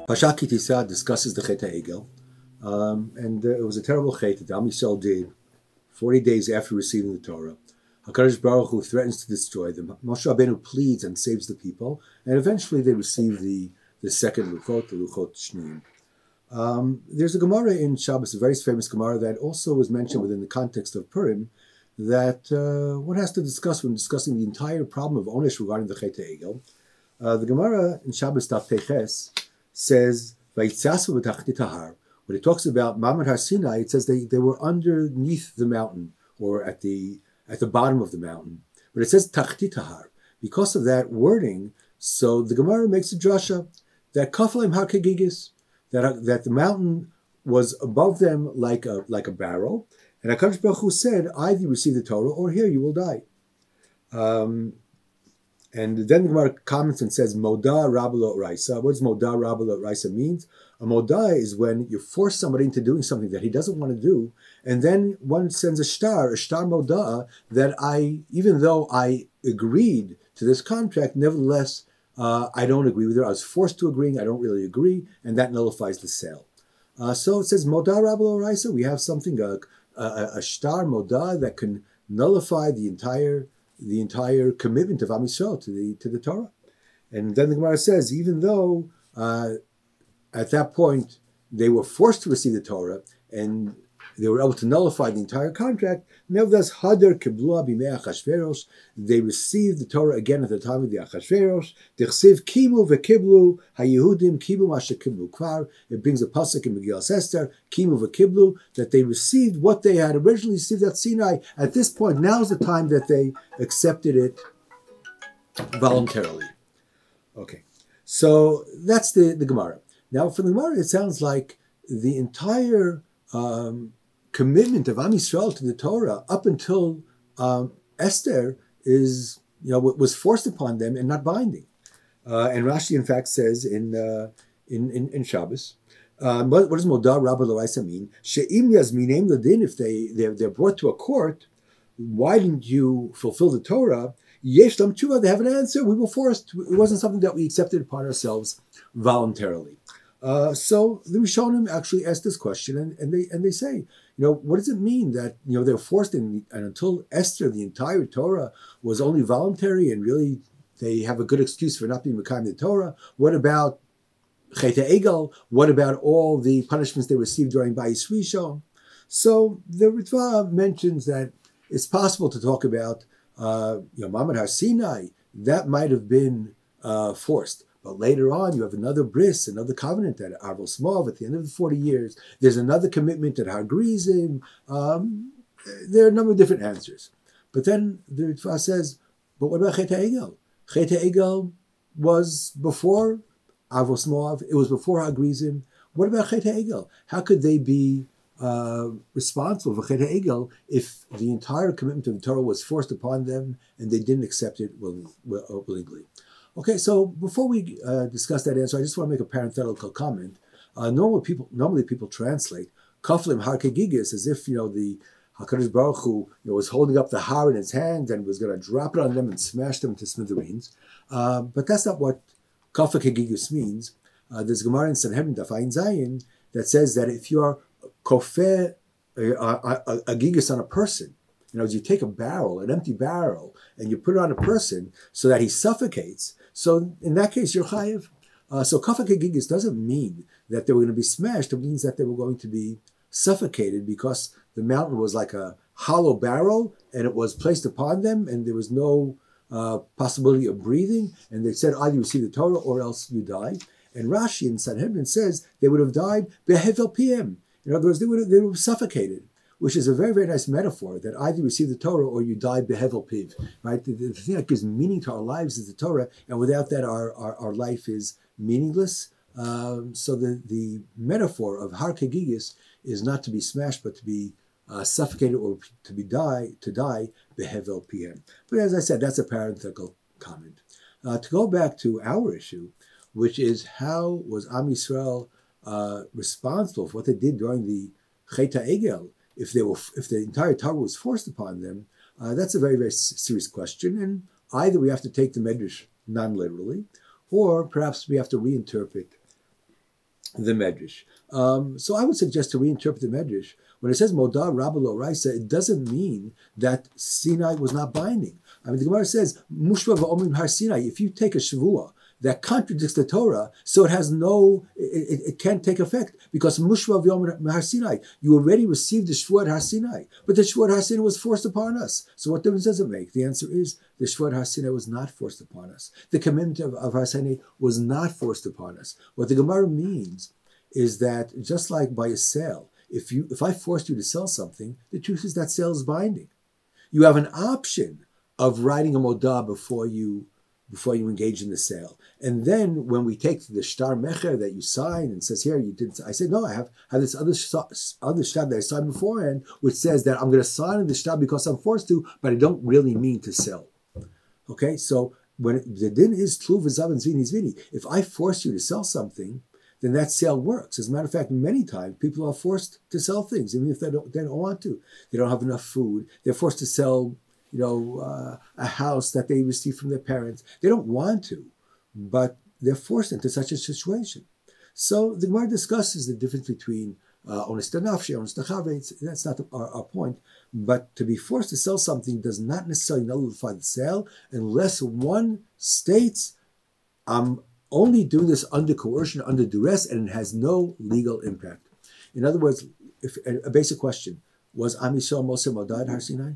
Parashat Tisa discusses the Chet HaEgel, and it was a terrible chet that Am Yisrael did 40 days after receiving the Torah. HaKadosh Baruch Hu threatens to destroy them. Moshe Rabbeinu pleads and saves the people, and eventually they receive the second Luchot, the Luchot Shneim. There's a Gemara in Shabbos, a very famous Gemara that also was mentioned within the context of Purim, that one has to discuss when discussing the entire problem of Onesh regarding the Chet HaEgel. The Gemara in Shabbos Daf Teches says, Vayitzasu b'tachtit hahar. When it talks about Mamad Har Sinai, it says they were underneath the mountain, or at the bottom of the mountain. But it says tachtit hahar. Because of that wording, so the Gemara makes a drasha that kafalim har kegigis, that the mountain was above them like a barrel, and HaKadosh Baruch Hu said, either you receive the Torah or here you will die. And then the Gemara comments and says, Moda Rabbalot Raisa. What does Moda Rabbalot Raisa means? A Moda is when you force somebody into doing something that he doesn't want to do, and then one sends a shtar Moda, that even though I agreed to this contract, nevertheless, I don't agree with it. I was forced to agreeing, I don't really agree, and that nullifies the sale. So it says Moda Rabbalot Raisa. We have something, a shtar Moda that can nullify the entire commitment of Am Yisrael to the Torah. And then the Gemara says, even though at that point they were forced to receive the Torah and they were able to nullify the entire contract, nevertheless, Hadar Kiblua Bimei Achashverosh, they received the Torah again at the time of the Achashverosh. Dechsiv Kimu v'Kiblu HaYehudim Kimu Masha Kiblu Kvar. It brings a pasuk in Megillas Esther, Kimu v'Kiblu, that they received what they had originally received at Sinai. At this point, now is the time that they accepted it voluntarily. Okay, so that's the Gemara. Now, for the Gemara, it sounds like the entire commitment of Am Yisrael to the Torah up until Esther was forced upon them and not binding. And Rashi, in fact, says in Shabbos, what does Moda Rabba Loraisa mean? She'im yazminem ladin, if they're brought to a court, why didn't you fulfill the Torah? Yesh lam tshuva, they have an answer. We were forced. It wasn't something that we accepted upon ourselves voluntarily. So the Rishonim actually asked this question, and they say, what does it mean that they're forced in, and until Esther, the entire Torah was only voluntary, and really they have a good excuse for not being Mekayim the Torah? What about Chet HaEgel? What about all the punishments they received during Bayis Rishon? So the Ritva mentions that it's possible to talk about Mamad Har Sinai. That might have been forced. But later on, you have another bris, another covenant at Arvel Smov at the end of the 40 years. There's another commitment at Har Grizim. There are a number of different answers. But then the Ritva says, but what about Chet HaEgel? Chet HaEgel was before Arvel Smov. It was before Har Grizim. What about Chet HaEgel? How could they be responsible for Chet HaEgel if the entire commitment of the Torah was forced upon them and they didn't accept it willingly? Okay, so before we discuss that answer, I just want to make a parenthetical comment. Normally people translate kaflim har kegigis as if the HaKadosh Baruch Hu was holding up the har in his hand and was going to drop it on them and smash them to smithereens. But that's not what kafla kegigis means. There's Gemara in Sanhedrin Daf Ayin Zayin that says that if you are kofeh a gigis on a person, as you take a barrel, an empty barrel, and you put it on a person so that he suffocates. So in that case, you're chayiv. So kafak gigis doesn't mean that they were going to be smashed. It means that they were going to be suffocated because the mountain was like a hollow barrel and it was placed upon them and there was no possibility of breathing. And they said either you receive the Torah or else you die. And Rashi in Sanhedrin says they would have died behevel pm. In other words, they would have suffocated, which is a very, very nice metaphor, that either you receive the Torah or you die behevel piv, right? The thing that gives meaning to our lives is the Torah, and without that, our life is meaningless. So the metaphor of har kegigis is not to be smashed, but to be suffocated or to die behevel pm. But as I said, that's a parenthetical comment. To go back to our issue, which is how was Am Yisrael responsible for what they did during the Chet HaEgel? If the entire Torah was forced upon them, that's a very, very serious question. And either we have to take the Medrash non-literally, or perhaps we have to reinterpret the Medrash. So I would suggest to reinterpret the Medrash. When it says Moda Rabba Lo Raisa, it doesn't mean that Sinai was not binding. I mean, the Gemara says, Mushva v'omrim har Sinai. If you take a Shavua that contradicts the Torah, so it has it can't take effect, because Mushva v'omrim har Sinai, you already received the Shvuat har Sinai, but the Shvuat har Sinai was forced upon us. So what difference does it make? The answer is the Shvuat har Sinai was not forced upon us. The commitment of har Sinai was not forced upon us. What the Gemara means is that just like by a sale, if I forced you to sell something, the truth is that sale is binding. You have an option of writing a modah before you engage in the sale. And then when we take the shtar mecher that you sign and says, here, you didn't, I said, no, I have this other shtar that I signed beforehand, which says that I'm going to sign the shtar because I'm forced to, but I don't really mean to sell. Okay, so when the din is tlu v'zav and zvini zvini, if I force you to sell something, then that sale works. As a matter of fact, many times people are forced to sell things, even if they don't want to. They don't have enough food. They're forced to sell, a house that they received from their parents. They don't want to, but they're forced into such a situation. So the Gemara discusses the difference between ones nafshi, ones chavetz. That's not our point. But to be forced to sell something does not necessarily nullify the sale unless one states, I'm only doing this under coercion, under duress, and it has no legal impact. In other words, if a basic question, was Am Yisrael Moshe Modad Har Sinai?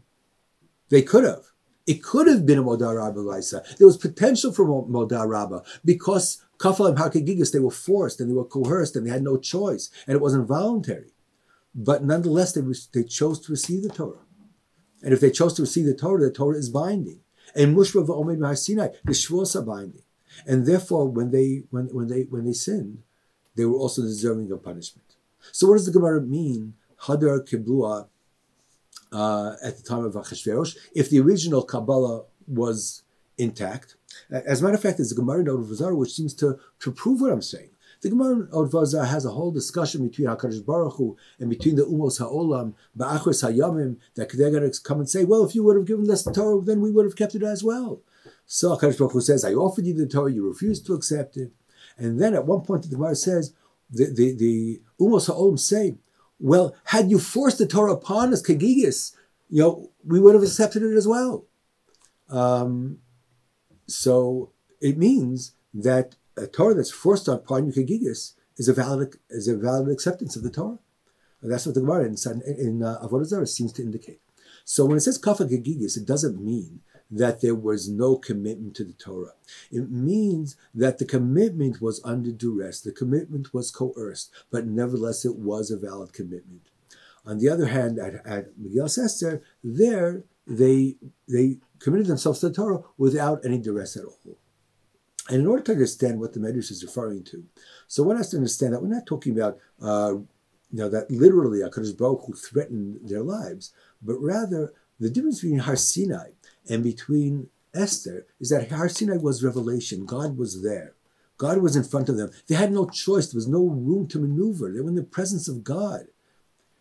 They could have. It could have been a Modar Rabba Laisa. There was potential for Modar Rabba because Kafal and Hakagigas, they were forced and they were coerced and they had no choice and it wasn't voluntary. But nonetheless, they chose to receive the Torah. And if they chose to receive the Torah is binding. And Mushra v'Omed Har Sinai, the Shvuos are binding. And therefore, when they sinned, they were also deserving of punishment. So what does the Gemara mean? Hadar Kiblua at the time of Achashverosh, if the original Kabbalah was intact. As a matter of fact, there's a Gemara in Od Vazar which seems to prove what I'm saying. The Gemara in Od Vazar has a whole discussion between HaKadosh Baruch Hu and between the Umos HaOlam, Ba'achos HaYamim, that they're going to come and say, well, if you would have given us the Torah, then we would have kept it as well. So HaKadosh Baruch Hu says, I offered you the Torah, you refused to accept it. And then at one point the Gemara says, the Umos HaOlam say, well, had you forced the Torah upon us, Kagigis, we would have accepted it as well. So it means that a Torah that's forced upon you, Kagigis, is a valid acceptance of the Torah. And that's what the Gemara in Avodah Zarah seems to indicate. So when it says Kafa Kagigis, it doesn't mean that there was no commitment to the Torah. It means that the commitment was under duress. The commitment was coerced, but nevertheless it was a valid commitment. On the other hand, at Megillas Esther, there they committed themselves to the Torah without any duress at all. And in order to understand what the Medrash is referring to, so one has to understand that we're not talking about that literally HaKadosh Baruch Hu threatened their lives, but rather the difference between Har Sinai and between Esther is that Har Sinai was revelation. God was there. God was in front of them. They had no choice. There was no room to maneuver. They were in the presence of God.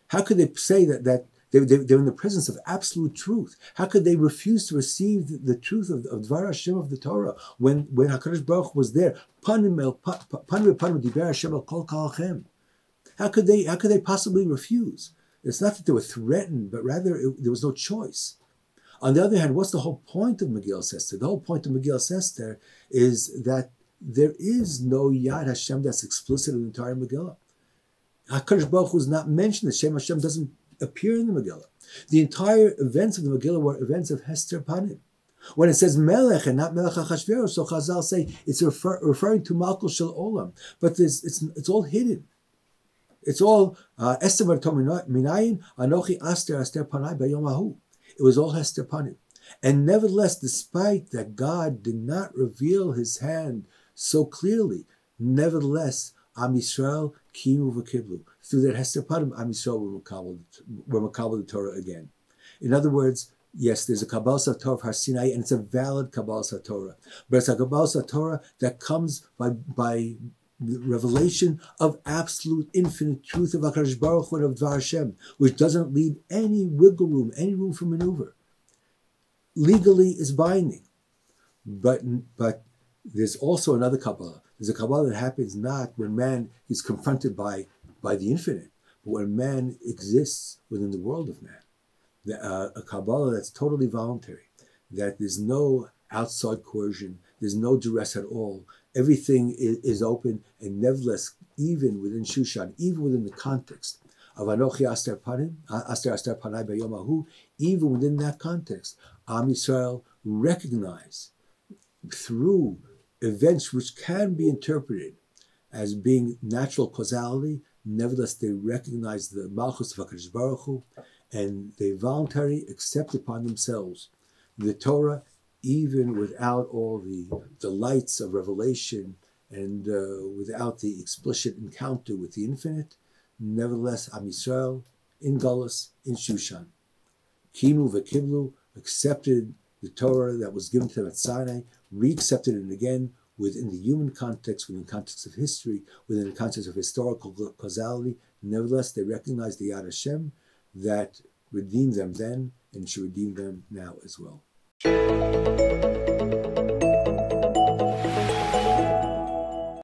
How could they say that they were in the presence of absolute truth? How could they refuse to receive the truth of Dvar Hashem, of the Torah, when HaKadosh Baruch Hu was there? How could they possibly refuse? It's not that they were threatened, but rather there was no choice. On the other hand, what's the whole point of Megillas Esther? The whole point of Megillas Esther is that there is no Yad Hashem that's explicit in the entire Megillah. HaKadosh Baruch Hu is not mentioned. The Shem Hashem doesn't appear in the Megillah. The entire events of the Megillah were events of Hester Panim. When it says Melech and not Melech HaChashverosh, so Chazal say it's referring to Malchus Shel Olam, but it's all hidden. It's all Esther Minayin Anochi Aster Panai Bayom Hahu. It was all Hester Panim. And nevertheless, despite that God did not reveal his hand so clearly, nevertheless, Am Yisrael Kimu V'Kiblu. Through that Hester Panim, Am Yisrael were Makabel the Torah again. In other words, yes, there's a Kabbalat HaTorah of Har Sinai, and it's a valid Kabbalat HaTorah. But it's a Kabbalat HaTorah that comes by the revelation of absolute infinite truth of HaKadosh Baruch Hu and of Dvar Hashem, which doesn't leave any wiggle room, any room for maneuver. Legally is binding. But there's also another Kabbalah. There's a Kabbalah that happens not when man is confronted by the infinite, but when man exists within the world of man. A Kabbalah that's totally voluntary, that there's no outside coercion, there's no duress at all. Everything is open, and nevertheless, even within Shushan, even within the context of Anochi Aster Panai Bayomahu, even within that context, Am Yisrael recognize through events which can be interpreted as being natural causality, nevertheless they recognize the Malchus of HaKadosh Baruch Hu, and they voluntarily accept upon themselves the Torah, even without all the delights of revelation and without the explicit encounter with the infinite. Nevertheless, Am Yisrael, in Galus, in Shushan, Kinu v'Kiblu, accepted the Torah that was given to them at Sinai, re-accepted it again within the human context, within the context of history, within the context of historical causality. Nevertheless, they recognize the Yad Hashem that redeemed them then and should redeem them now as well.